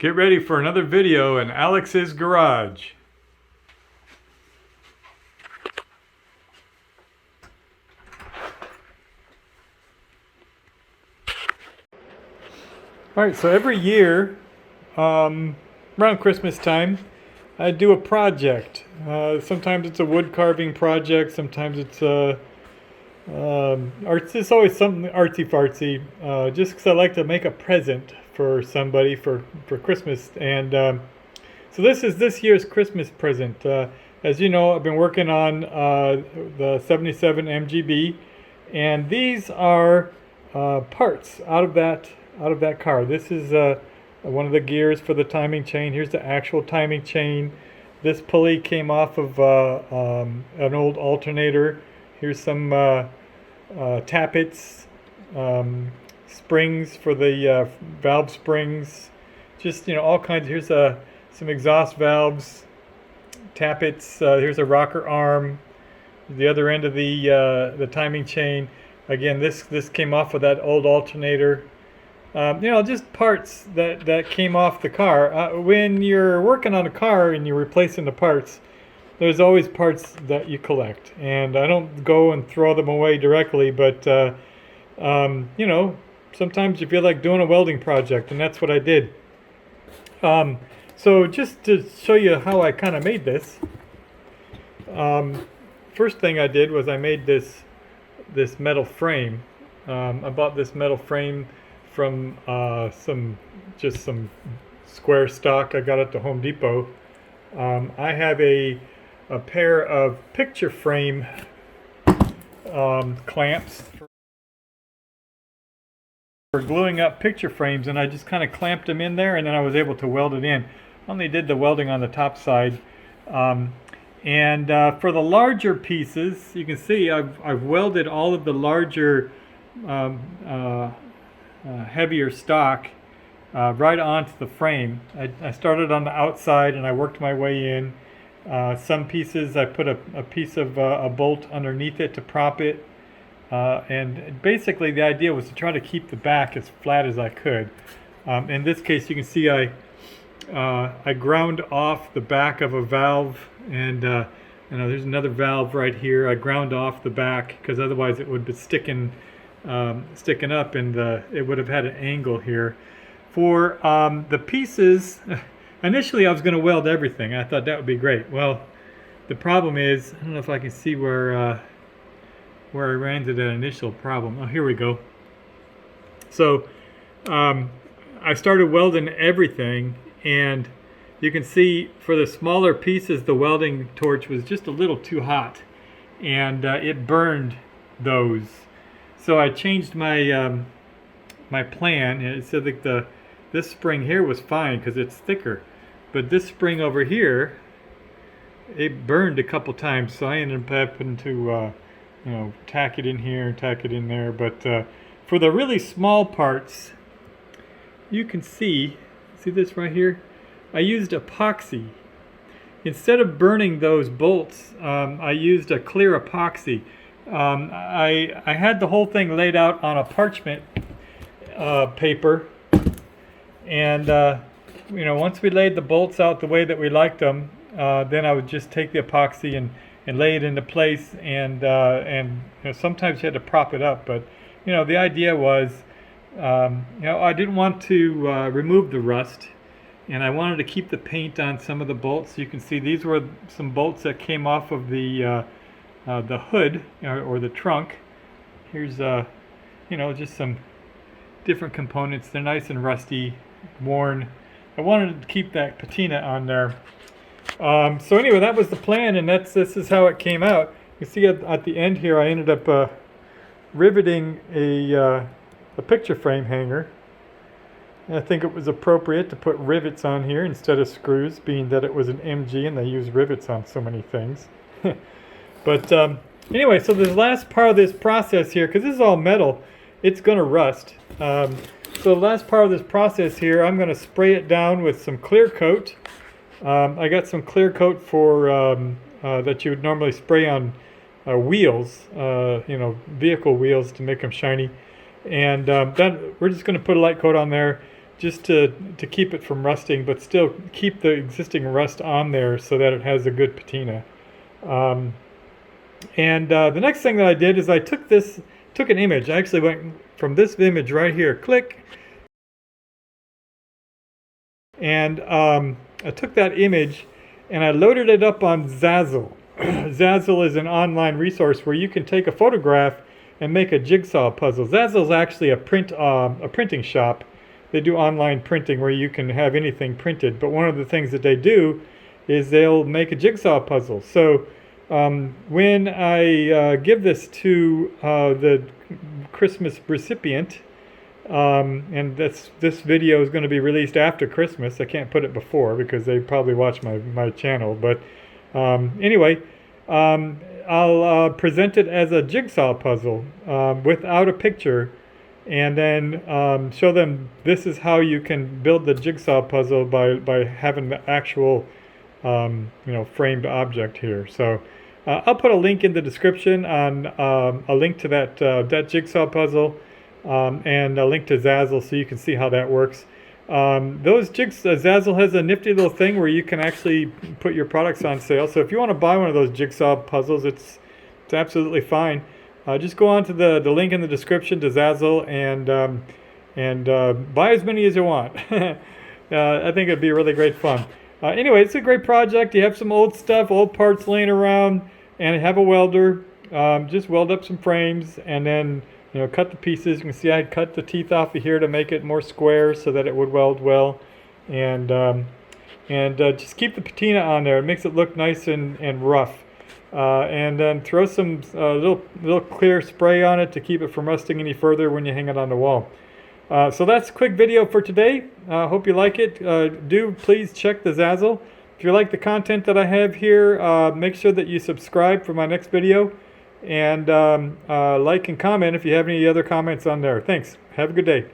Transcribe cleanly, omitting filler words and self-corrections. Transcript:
Get ready for another video in Alex's garage. Alright, so every year, around Christmas time, I do a project. Sometimes it's a wood carving project, sometimes it's it's always something artsy-fartsy, just because I like to make a present for somebody for Christmas. And so this is this year's Christmas present. As you know, I've been working on the 77 MGB, and these are parts out of that car. This is one of the gears for the timing chain. Here's the actual timing chain. This pulley came off of an old alternator. Here's some tappets, springs for the valve springs, just all kinds. Here's some exhaust valves, tappets. Here's a rocker arm, the other end of the timing chain. Again, this came off of that old alternator. Just parts that came off the car. When you're working on a car and you're replacing the parts, there's always parts that you collect, and I don't go and throw them away directly, but sometimes you feel like doing a welding project, and that's what I did. So just to show you how I kind of made this, first thing I did was I made this metal frame. I bought this metal frame from some square stock I got at the Home Depot. I have a pair of picture frame clamps for gluing up picture frames, and I just kind of clamped them in there, and then I was able to weld it in. Only did the welding on the top side. For the larger pieces, you can see I've welded all of the larger heavier stock right onto the frame. I started on the outside and I worked my way in. Some pieces I put a piece of a bolt underneath it to prop it, and basically the idea was to try to keep the back as flat as I could. In this case, you can see I ground off the back of a valve, and there's another valve right here. I ground off the back because otherwise it would be sticking up, and it would have had an angle here. For the pieces, initially I was going to weld everything. I thought that would be great. Well, the problem is, I don't know if I can see where I ran into that initial problem. Oh, here we go. So I started welding everything, and you can see for the smaller pieces the welding torch was just a little too hot, and it burned those. So I changed my my plan. It said that this spring here was fine because it's thicker, but this spring over here, it burned a couple times. So I ended up having to tack it in here and tack it in there. But for the really small parts, you can see this right here. I used epoxy. Instead of burning those bolts, I used a clear epoxy. I had the whole thing laid out on a parchment paper, and once we laid the bolts out the way that we liked them, then I would just take the epoxy and lay it into place, and sometimes you had to prop it up, but the idea was I didn't want to remove the rust, and I wanted to keep the paint on some of the bolts. You can see these were some bolts that came off of the hood or the trunk. Here's just some different components. They're nice and rusty, worn. I wanted to keep that patina on there. So anyway, that was the plan, and this is how it came out. You see at the end here, I ended up riveting a picture frame hanger. And I think it was appropriate to put rivets on here instead of screws, being that it was an MG and they use rivets on so many things. But anyway, so this last part of this process here, because this is all metal, it's going to rust. So the last part of this process here, I'm going to spray it down with some clear coat. I got some clear coat for that you would normally spray on wheels, vehicle wheels to make them shiny. And then we're just going to put a light coat on there just to keep it from rusting, but still keep the existing rust on there so that it has a good patina. The next thing that I did is I took an image. I actually went from this image right here, click, and I took that image and I loaded it up on Zazzle. Zazzle is an online resource where you can take a photograph and make a jigsaw puzzle. Zazzle is actually a printing shop. They do online printing where you can have anything printed. But one of the things that they do is they'll make a jigsaw puzzle. So when I give this to the Christmas recipient, and this video is going to be released after Christmas. I can't put it before because they probably watch my channel. But anyway, I'll present it as a jigsaw puzzle without a picture, and then show them this is how you can build the jigsaw puzzle by having the actual framed object here. So I'll put a link in the description on a link to that jigsaw puzzle. And a link to Zazzle so you can see how that works. Zazzle has a nifty little thing where you can actually put your products on sale. So if you want to buy one of those jigsaw puzzles, it's absolutely fine. Just go on to the link in the description to Zazzle and buy as many as you want. I think it'd be really great fun. Anyway, it's a great project. You have some old stuff, old parts laying around, and you have a welder. Just weld up some frames and then cut the pieces. You can see I cut the teeth off of here to make it more square so that it would weld well, and just keep the patina on there. It makes it look nice and rough, and then throw some little clear spray on it to keep it from rusting any further when you hang it on the wall. So that's a quick video for today. Hope you like it. Do please check the Zazzle. If you like the content that I have here, make sure that you subscribe for my next video. And like and comment if you have any other comments on there. Thanks. Have a good day.